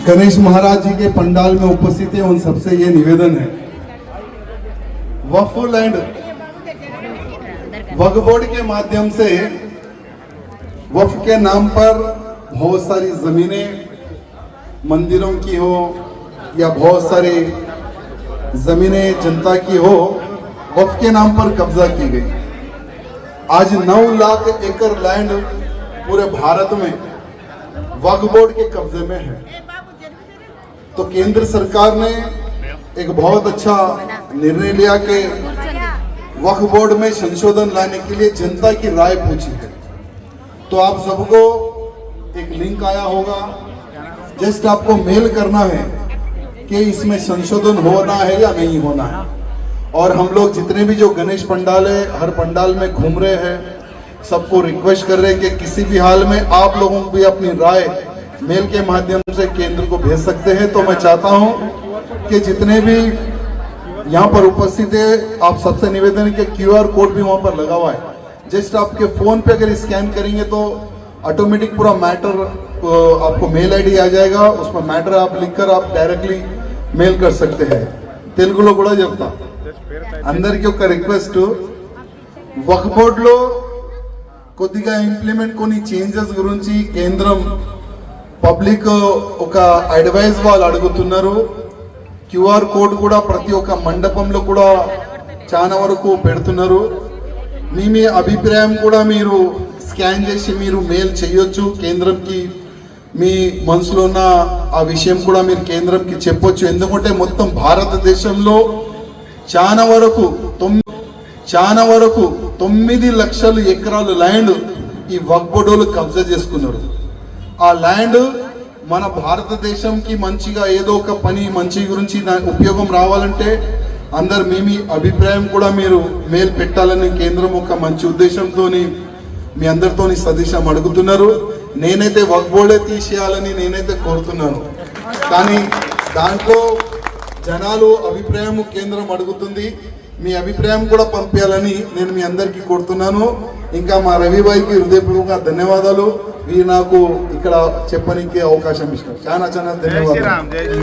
गणेश महाराज जी के पंडाल में उपस्थित है उन सबसे ये निवेदन है, वक्फ लैंड वक्फ बोर्ड के माध्यम से वक्फ के नाम पर बहुत सारी जमीनें मंदिरों की हो या बहुत सारी जमीनें जनता की हो, वक्फ के नाम पर कब्जा की गई। आज 9 लाख एकड़ लैंड पूरे भारत में वक्फ बोर्ड के कब्जे में है। तो केंद्र सरकार ने एक बहुत अच्छा निर्णय लिया कि वक्फ बोर्ड में संशोधन लाने के लिए जनता की राय पूछी है। तो आप सबको एक लिंक आया होगा, जस्ट आपको मेल करना है कि इसमें संशोधन होना है या नहीं होना है। और हम लोग जितने भी जो गणेश पंडाल है, हर पंडाल में घूम रहे हैं, सबको रिक्वेस्ट कर रहे हैं कि किसी भी हाल में आप लोगों को भी अपनी राय मेल के माध्यम से केंद्र को भेज सकते हैं। तो मैं चाहता हूं कि जितने भी यहाँ पर उपस्थित है, आप सबसे निवेदन है कि QR कोड भी वहां पर लगा हुआ है, जस्ट आपके फोन पे अगर स्कैन करेंगे तो ऑटोमेटिक पूरा मैटर आपको मेल ID आ जाएगा, उसमें मैटर आप लिखकर आप डायरेक्टली मेल कर सकते हैं। తెలుగులో కూడా చెప్తా, అందరికీ ఒక రిక్వెస్ట్, వక్ఫ్ బోర్డులో కొద్దిగా ఇంప్లిమెంట్ కొన్ని చేంజెస్ గురించి కేంద్రం పబ్లిక్ ఒక అడ్వైస్ వాళ్ళు అడుగుతున్నారు। QR కోడ్ కూడా ప్రతి ఒక్క మండపంలో కూడా చాలా వరకు పెడుతున్నారు। మీ అభిప్రాయం కూడా మీరు స్కాన్ చేసి మీరు మెయిల్ చేయొచ్చు కేంద్రంకి, మీ మనసులో ఉన్న ఆ విషయం కూడా మీరు కేంద్రంకి చెప్పొచ్చు। ఎందుకంటే మొత్తం భారతదేశంలో చాలా వరకు 9 లక్షల ఎకరాలు ల్యాండ్ ఈ వక్ఫ్ బోర్డులు కబ్జా చేసుకున్నారు। ఆ ల్యాండ్ మన భారతదేశంకి మంచిగా ఏదో ఒక పని మంచి గురించి ఉపయోగం రావాలంటే అందరు మీ అభిప్రాయం కూడా మీరు మెయిల్ పెట్టాలని కేంద్రం ఒక మంచి ఉద్దేశంతో మీ అందరితోని సదేశం అడుగుతున్నారు। నేనైతే వక్ఫ్ బోర్డే తీసేయాలని నేనైతే కోరుతున్నాను, కానీ దాంట్లో జనాలు అభిప్రాయం కేంద్రం అడుగుతుంది, మీ అభిప్రాయం కూడా పంపించాలని నేను మీ అందరికీ కోరుతున్నాను। ఇంకా మా రవిభాయికి హృదయపూర్వకంగా ధన్యవాదాలు, వీరు నాకు ఇక్కడ చెప్పడానికి అవకాశం ఇచ్చారు, చాలా ధన్యవాదాలు।